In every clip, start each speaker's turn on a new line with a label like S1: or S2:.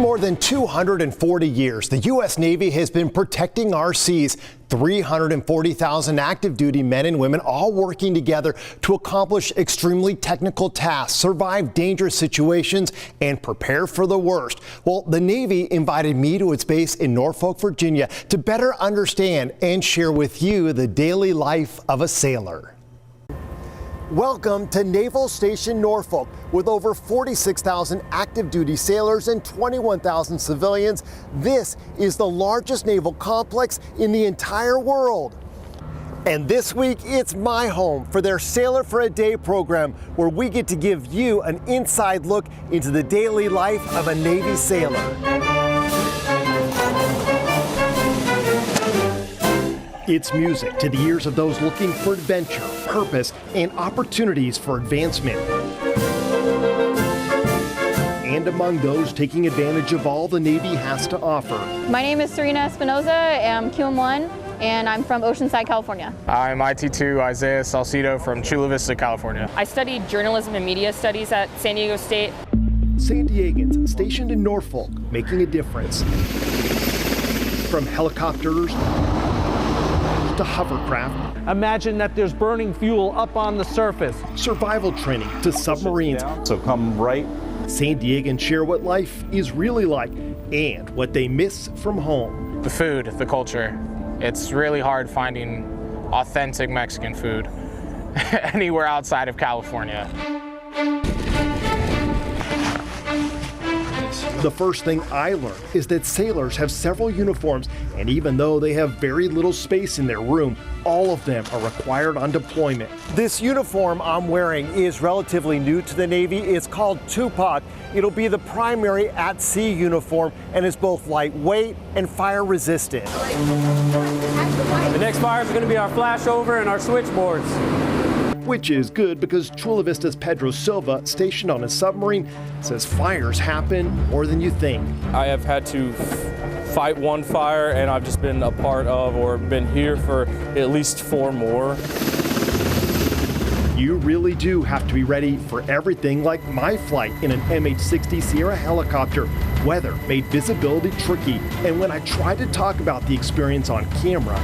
S1: more than 240 years, the U.S. Navy has been protecting our seas. 340,000 active duty men and women all working together to accomplish extremely technical tasks, survive dangerous situations, and prepare for the worst. Well, the Navy invited me to its base in Norfolk, Virginia, to better understand and share with you the daily life of a sailor. Welcome to Naval Station Norfolk. With over 46,000 active duty sailors and 21,000 civilians, this is the largest naval complex in the entire world. And this week, it's my home for their Sailor for a Day program, where we get to give you an inside look into the daily life of a Navy sailor. It's music to the ears of those looking for adventure, purpose, and opportunities for advancement. And among those taking advantage of all the Navy has to offer.
S2: My name is Serena Espinoza, I'm QM1, and I'm from Oceanside, California.
S3: I'm IT2 Isaiah Salcido from Chula Vista, California.
S4: I studied journalism and media studies at San Diego State.
S1: San Diegans stationed in Norfolk, making a difference. From helicopters to hovercraft.
S5: Imagine that there's burning fuel up on the surface.
S1: Survival training to submarines.
S6: So come right.
S1: San Diegans share what life is really like and what they miss from home.
S3: The food, the culture. It's really hard finding authentic Mexican food anywhere outside of California.
S1: The first thing I learned is that sailors have several uniforms, and even though they have very little space in their room, all of them are required on deployment. This uniform I'm wearing is relatively new to the Navy. It's called Tupac. It'll be the primary at-sea uniform and is both lightweight and fire resistant.
S5: The next fire is going to be our flashover and our switchboards.
S1: Which is good because Chula Vista's Pedro Silva, stationed on a submarine, says fires happen more than you think.
S7: I have had to fight one fire, and I've just been a part of or been here for at least 4 more.
S1: You really do have to be ready for everything, like my flight in an MH-60 Sierra helicopter. Weather made visibility tricky, and when I tried to talk about the experience on camera,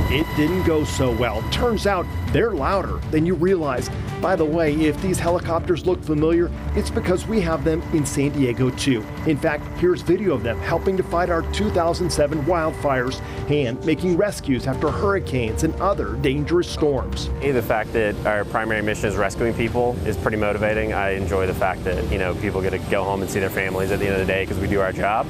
S1: it didn't go so well. Turns out they're louder than you realize. By the way, if these helicopters look familiar, it's because we have them in San Diego too. In fact, here's video of them helping to fight our 2007 wildfires and making rescues after hurricanes and other dangerous storms.
S8: The fact that our primary mission is rescuing people is pretty motivating. I enjoy the fact that, people get to go home and see their families at the end of the day because we do our job.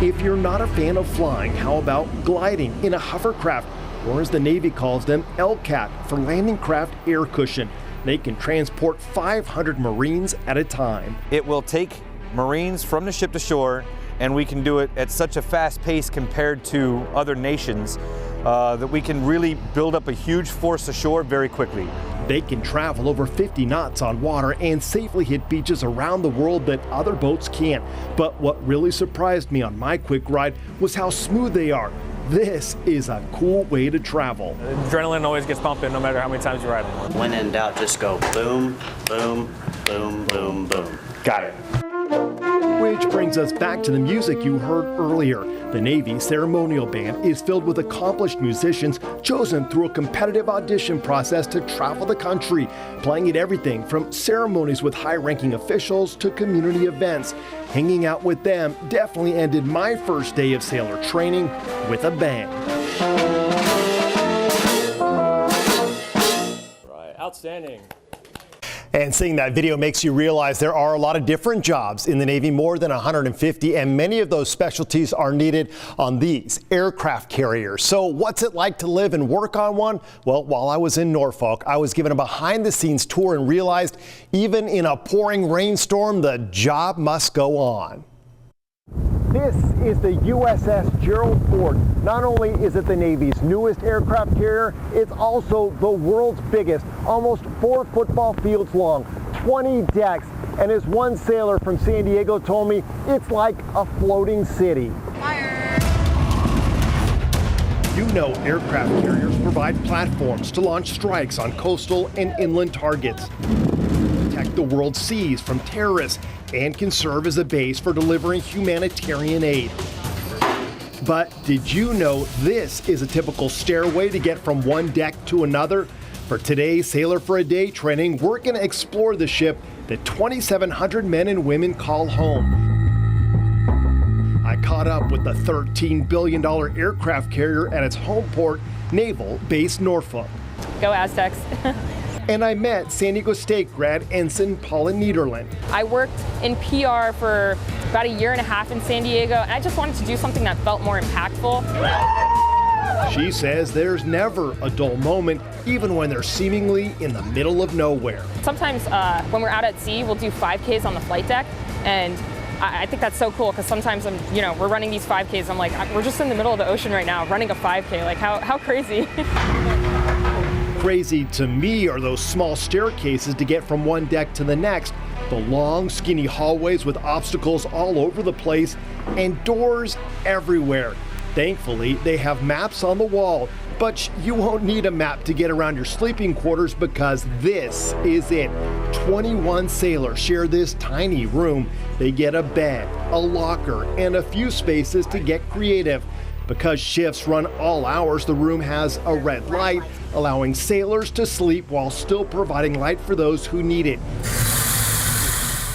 S1: If you're not a fan of flying, how about gliding in a hovercraft, or as the Navy calls them, LCAT, for landing craft air cushion. They can transport 500 Marines at a time.
S6: It will take Marines from the ship to shore, and we can do it at such a fast pace compared to other nations that we can really build up a huge force ashore very quickly.
S1: They can travel over 50 knots on water and safely hit beaches around the world that other boats can't. But what really surprised me on my quick ride was how smooth they are. This is a cool way to travel.
S7: Adrenaline always gets pumping no matter how many times you ride them.
S9: When in doubt, just go boom, boom, boom, boom, boom.
S1: Got it. Which brings us back to the music you heard earlier. The Navy Ceremonial Band is filled with accomplished musicians chosen through a competitive audition process to travel the country, playing at everything from ceremonies with high-ranking officials to community events. Hanging out with them definitely ended my first day of sailor training with a bang.
S7: Right, outstanding.
S1: And seeing that video makes you realize there are a lot of different jobs in the Navy, more than 150, and many of those specialties are needed on these aircraft carriers. So what's it like to live and work on one? Well, while I was in Norfolk, I was given a behind-the-scenes tour and realized even in a pouring rainstorm, the job must go on. This is the USS Gerald Ford. Not only is it the Navy's newest aircraft carrier, it's also the world's biggest, almost 4 football fields long, 20 decks, and as one sailor from San Diego told me, it's like a floating city.
S2: Fire!
S1: You know aircraft carriers provide platforms to launch strikes on coastal and inland targets. Protect keep the world's seas from terrorists and can serve as a base for delivering humanitarian aid. But did you know this is a typical stairway to get from one deck to another? For today's Sailor for a Day training, we're going to explore the ship that 2,700 men and women call home. I caught up with the $13 billion aircraft carrier at its home port, Naval Base Norfolk.
S4: Go Aztecs.
S1: And I met San Diego State grad Ensign Paula Niederland.
S4: I worked in PR for about a year and a half in San Diego, and I just wanted to do something that felt more impactful.
S1: She says there's never a dull moment, even when they're seemingly in the middle of nowhere.
S4: Sometimes when we're out at sea, we'll do 5Ks on the flight deck, and I think that's so cool because sometimes we're running these 5Ks. I'm like, we're just in the middle of the ocean right now, running a 5K. Like, how crazy?
S1: Crazy to me are those small staircases to get from one deck to the next, the long, skinny hallways with obstacles all over the place, and doors everywhere. Thankfully, they have maps on the wall, but you won't need a map to get around your sleeping quarters because this is it. 21 sailors share this tiny room. They get a bed, a locker, and a few spaces to get creative. Because shifts run all hours, the room has a red light, allowing sailors to sleep while still providing light for those who need it.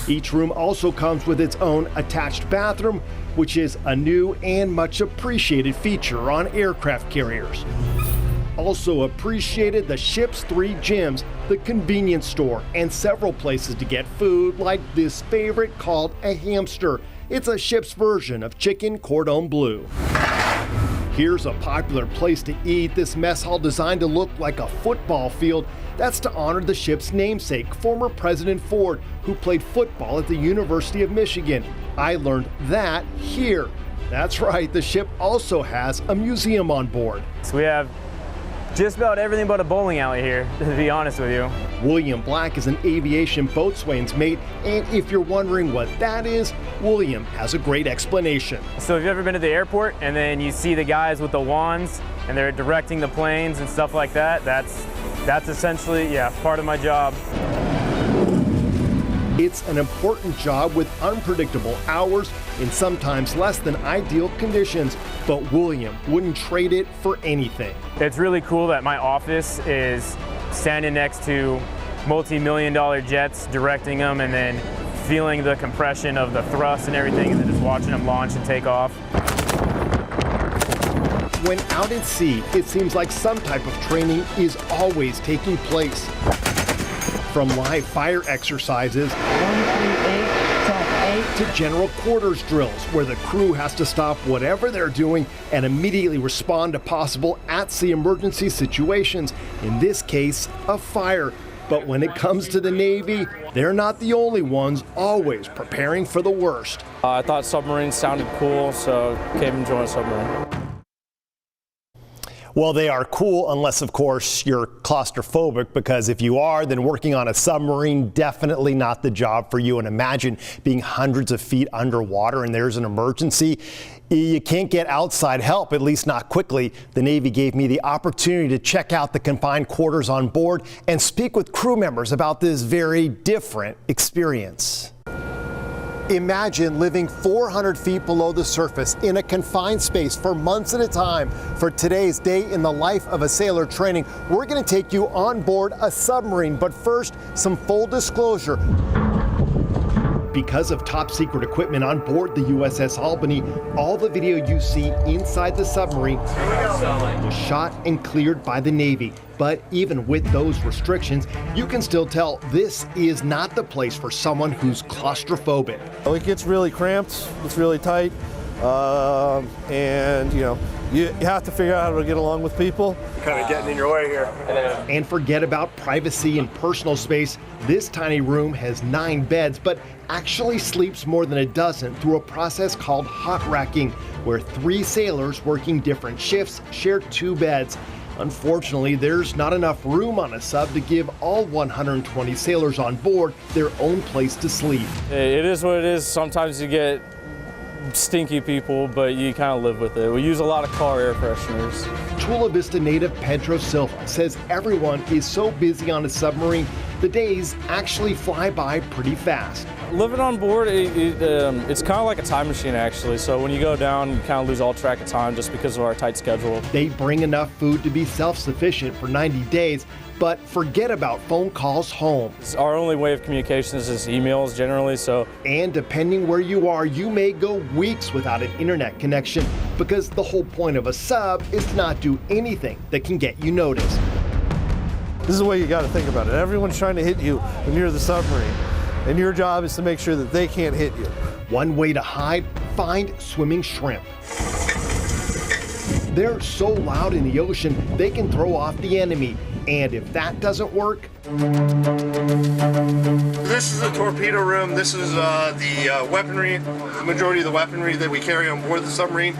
S1: Each room also comes with its own attached bathroom, which is a new and much appreciated feature on aircraft carriers. Also appreciated the ship's 3 gyms, the convenience store, and several places to get food, like this favorite called a hamster. It's a ship's version of chicken cordon bleu. Here's a popular place to eat, this mess hall designed to look like a football field. That's to honor the ship's namesake, former President Ford, who played football at the University of Michigan. I learned that here. That's right, the ship also has a museum on board.
S5: So we have just about everything but a bowling alley here, to be honest with you.
S1: William Black is an aviation boatswain's mate, and if you're wondering what that is, William has a great explanation.
S5: So if you've ever been to the airport and then you see the guys with the wands and they're directing the planes and stuff like that, that's essentially, part of my job.
S1: It's an important job with unpredictable hours and sometimes less than ideal conditions, but William wouldn't trade it for anything.
S5: It's really cool that my office is standing next to multi-million-dollar jets, directing them, and then feeling the compression of the thrust and everything, and then just watching them launch and take off.
S1: When out at sea, it seems like some type of training is always taking place. From live fire exercises to general quarters drills, where the crew has to stop whatever they're doing and immediately respond to possible at-sea emergency situations, in this case, a fire. But when it comes to the Navy, they're not the only ones always preparing for the worst.
S7: I thought submarines sounded cool, so came and joined a submarine.
S1: Well, they are cool unless, of course, you're claustrophobic, because if you are, then working on a submarine, definitely not the job for you. And imagine being hundreds of feet underwater and there's an emergency. You can't get outside help, at least not quickly. The Navy gave me the opportunity to check out the confined quarters on board and speak with crew members about this very different experience. Imagine living 400 feet below the surface in a confined space for months at a time. For today's Day in the Life of a Sailor training, we're going to take you on board a submarine. But first, some full disclosure. Because of top secret equipment on board the USS Albany, all the video you see inside the submarine was shot and cleared by the Navy. But even with those restrictions, you can still tell this is not the place for someone who's claustrophobic.
S10: It gets really cramped, it's really tight, and you have to figure out how to get along with people.
S9: Kind of getting in your way here.
S1: And forget about privacy and personal space. This tiny room has 9 beds, but actually sleeps more than a dozen through a process called hot racking, where 3 sailors working different shifts share 2 beds. Unfortunately, there's not enough room on a sub to give all 120 sailors on board their own place to sleep.
S7: It is what it is. Sometimes you get stinky people, but you kind of live with it. We use a lot of car air fresheners.
S1: Chula Vista native Pedro Silva says everyone is so busy on a submarine, the days actually fly by pretty fast.
S7: Living on board, it's kind of like a time machine actually. So when you go down, you kind of lose all track of time just because of our tight schedule.
S1: They bring enough food to be self-sufficient for 90 days, but forget about phone calls home.
S7: Our only way of communication is emails generally, so.
S1: And depending where you are, you may go weeks without an internet connection because the whole point of a sub is to not do anything that can get you noticed.
S10: This is the way you got to think about it. Everyone's trying to hit you when you're the submarine, and your job is to make sure that they can't hit you.
S1: One way to hide, find swimming shrimp. They're so loud in the ocean, they can throw off the enemy. And if that doesn't work,
S10: This is the torpedo room. This is the weaponry, the majority of the weaponry that we carry on board the submarine.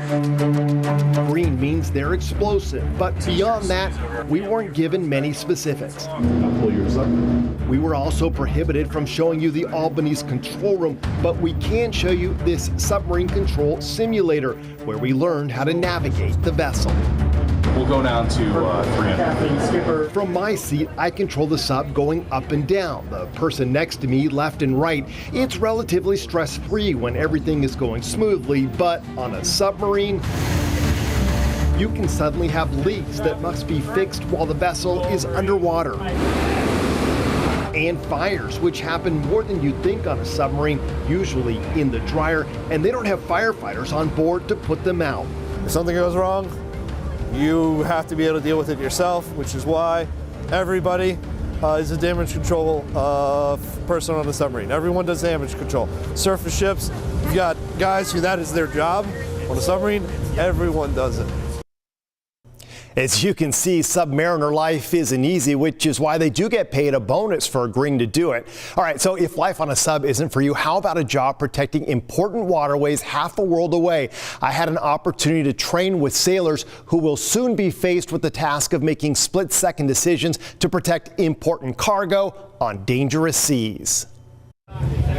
S1: green means they're explosive. But beyond that, we weren't given many specifics.
S10: Pull yours up.
S1: We were also prohibited from showing you the Albany's control room, but we can show you this submarine control simulator where we learned how to navigate the vessel.
S11: We'll go down to 300.
S1: From my seat, I control the sub going up and down. The person next to me, left and right, it's relatively stress-free when everything is going smoothly, but on a submarine, you can suddenly have leaks that must be fixed while the vessel is underwater. And fires, which happen more than you'd think on a submarine, usually in the dryer, and they don't have firefighters on board to put them out.
S10: If something goes wrong, you have to be able to deal with it yourself, which is why everybody is a damage control person on the submarine. Everyone does damage control. Surface ships, you've got guys who that is their job. On a submarine, everyone does it.
S1: As you can see, submariner life isn't easy, which is why they do get paid a bonus for agreeing to do it. All right, so if life on a sub isn't for you, how about a job protecting important waterways half a world away? I had an opportunity to train with sailors who will soon be faced with the task of making split-second decisions to protect important cargo on dangerous seas.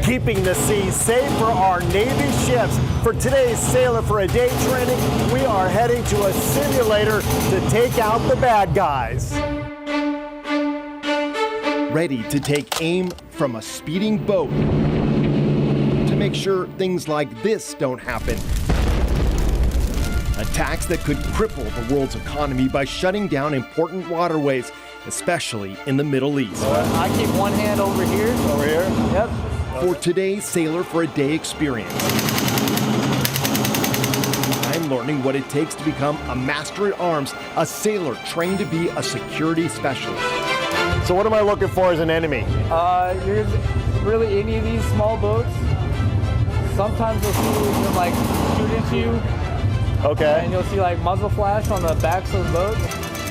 S1: Keeping the seas safe for our Navy ships. For today's Sailor for a Day training, we are heading to a simulator to take out the bad guys. Ready to take aim from a speeding boat to make sure things like this don't happen. Attacks that could cripple the world's economy by shutting down important waterways, especially in the Middle East.
S12: I keep one hand over here.
S10: Over here?
S12: Yep.
S1: For today's Sailor for a Day experience, I'm learning what it takes to become a master at arms, a sailor trained to be a security specialist. So what am I looking for as an enemy?
S12: You're really any of these small boats. Sometimes you'll see them like shoot into you.
S1: Okay.
S12: And you'll see like muzzle flash on the backs of the boat.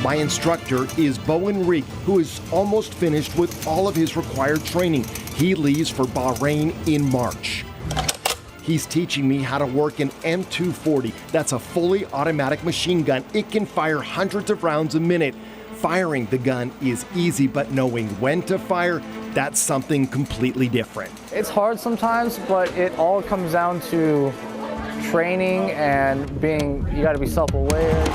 S1: My instructor is Bo Enrique, who is almost finished with all of his required training. He leaves for Bahrain in March. He's teaching me how to work an M240. That's a fully automatic machine gun. It can fire hundreds of rounds a minute. Firing the gun is easy, but knowing when to fire, that's something completely different.
S12: It's hard sometimes, but it all comes down to training and you gotta be self-aware.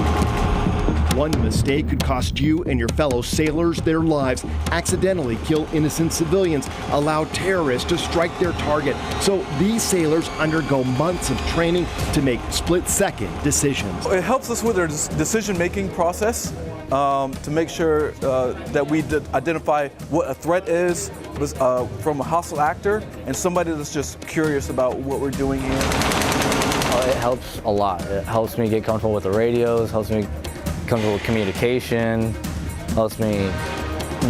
S1: One mistake could cost you and your fellow sailors their lives, accidentally kill innocent civilians, allow terrorists to strike their target. So these sailors undergo months of training to make split-second decisions.
S13: It helps us with our decision-making process to make sure that we identify what a threat is from a hostile actor and somebody that's just curious about what we're doing here.
S12: It helps a lot. It helps me get comfortable with the radios, helps me comfortable with communication, helps me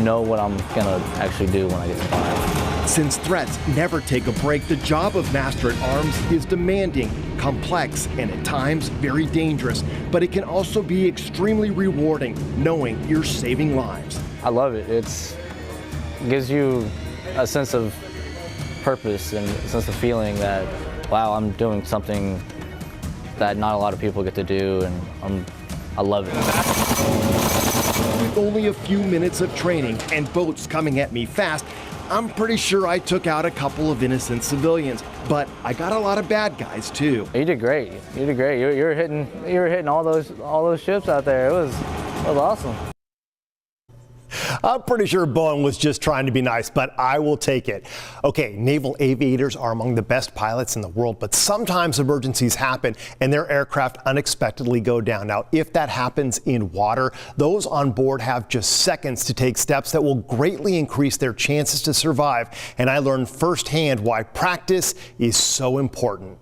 S12: know what I'm gonna actually do when I get to fire.
S1: Since threats never take a break, the job of Master at Arms is demanding, complex, and at times very dangerous. But it can also be extremely rewarding, knowing you're saving lives.
S12: I love it. It gives you a sense of purpose and a sense of feeling that, wow, I'm doing something that not a lot of people get to do, and I love it.
S1: With only a few minutes of training and boats coming at me fast, I'm pretty sure I took out a couple of innocent civilians, but I got a lot of bad guys too.
S12: You did great. You did great. You were hitting all those ships out there. It was awesome.
S1: I'm pretty sure Boeing was just trying to be nice, but I will take it. Okay, naval aviators are among the best pilots in the world, but sometimes emergencies happen and their aircraft unexpectedly go down. Now, if that happens in water, those on board have just seconds to take steps that will greatly increase their chances to survive. And I learned firsthand why practice is so important.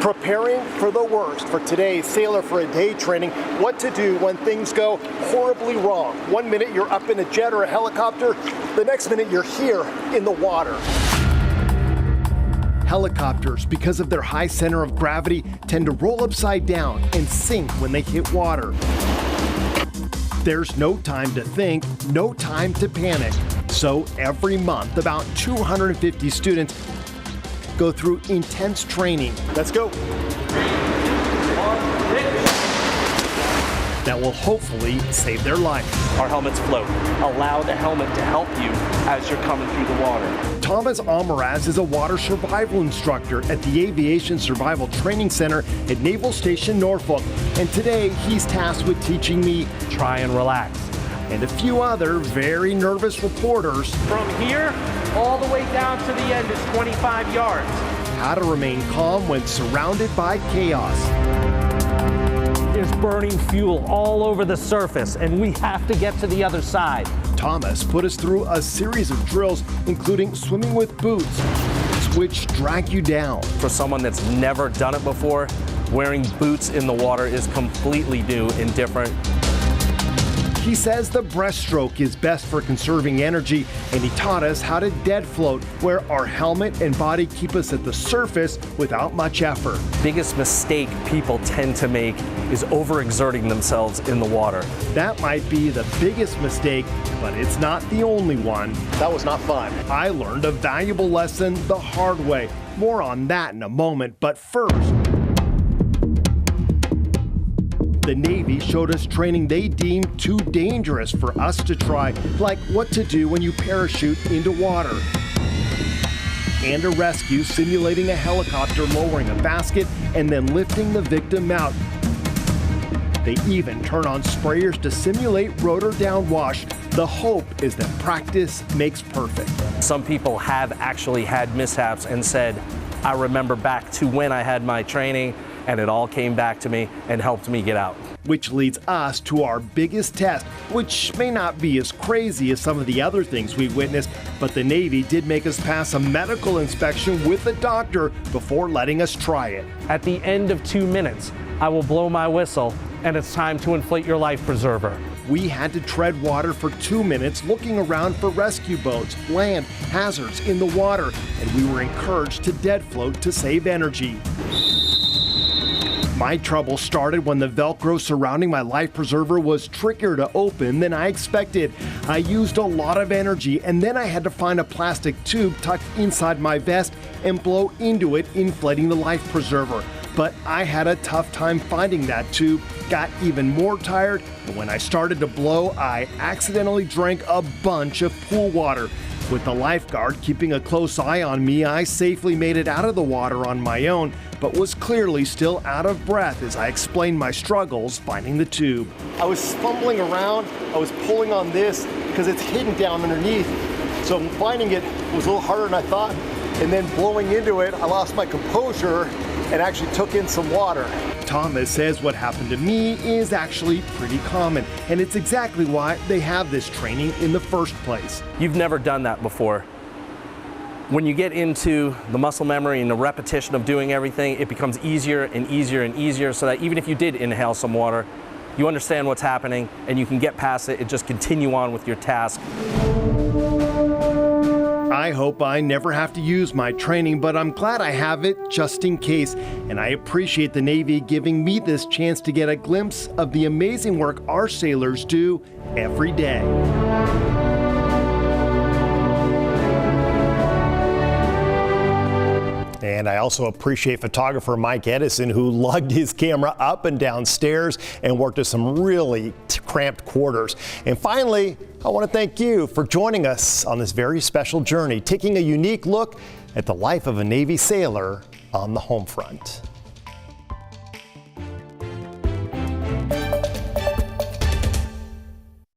S1: Preparing for the worst for today's Sailor for a Day training, what to do when things go horribly wrong. 1 minute you're up in a jet or a helicopter, the next minute you're here in the water. Helicopters, because of their high center of gravity, tend to roll upside down and sink when they hit water. There's no time to think, no time to panic. So every month, about 250 students go through intense training. Let's go. That will hopefully save their life.
S14: Our helmets float. Allow the helmet to help you as you're coming through the water.
S1: Thomas Almaraz is a water survival instructor at the Aviation Survival Training Center at Naval Station Norfolk. And today he's tasked with teaching me try and relax. And a few other very nervous reporters.
S15: From here, all the way down to the end is 25 yards.
S1: How to remain calm when surrounded by chaos.
S15: There's burning fuel all over the surface, and we have to get to the other side.
S1: Thomas put us through a series of drills, including swimming with boots, which drag you down.
S14: For someone that's never done it before, wearing boots in the water is completely new and different.
S1: He says the breaststroke is best for conserving energy, and he taught us how to dead float, where our helmet and body keep us at the surface without much effort.
S14: Biggest mistake people tend to make is overexerting themselves in the water.
S1: That might be the biggest mistake, but it's not the only one. That was not fun. I learned a valuable lesson the hard way. More on that in a moment, but first, the Navy showed us training they deemed too dangerous for us to try, like what to do when you parachute into water, and a rescue simulating a helicopter lowering a basket and then lifting the victim out. They even turn on sprayers to simulate rotor downwash. The hope is that practice makes perfect.
S14: Some people have actually had mishaps and said, I remember back to when I had my training, and it all came back to me and helped me get out.
S1: Which leads us to our biggest test, which may not be as crazy as some of the other things we've witnessed, but the Navy did make us pass a medical inspection with a doctor before letting us try it.
S15: At the end of 2 minutes, I will blow my whistle, and it's time to inflate your life preserver.
S1: We had to tread water for 2 minutes looking around for rescue boats, land, hazards in the water, and we were encouraged to dead float to save energy. My trouble started when the Velcro surrounding my life preserver was trickier to open than I expected. I used a lot of energy, and then I had to find a plastic tube tucked inside my vest and blow into it, inflating the life preserver. But I had a tough time finding that tube, got even more tired, and when I started to blow, I accidentally drank a bunch of pool water. With the lifeguard keeping a close eye on me, I safely made it out of the water on my own, but was clearly still out of breath as I explained my struggles finding the tube. I was fumbling around, I was pulling on this because it's hidden down underneath, so finding it was a little harder than I thought, and then blowing into it, I lost my composure and actually took in some water. Thomas says what happened to me is actually pretty common, and it's exactly why they have this training in the first place.
S14: You've never done that before. When you get into the muscle memory and the repetition of doing everything, it becomes easier and easier and easier, so that even if you did inhale some water, you understand what's happening and you can get past it and just continue on with your task.
S1: I hope I never have to use my training, but I'm glad I have it just in case. And I appreciate the Navy giving me this chance to get a glimpse of the amazing work our sailors do every day. And I also appreciate photographer Mike Edison, who lugged his camera up and down stairs and worked at some really cramped quarters. And finally, I want to thank you for joining us on this very special journey, taking a unique look at the life of a Navy sailor on the home front.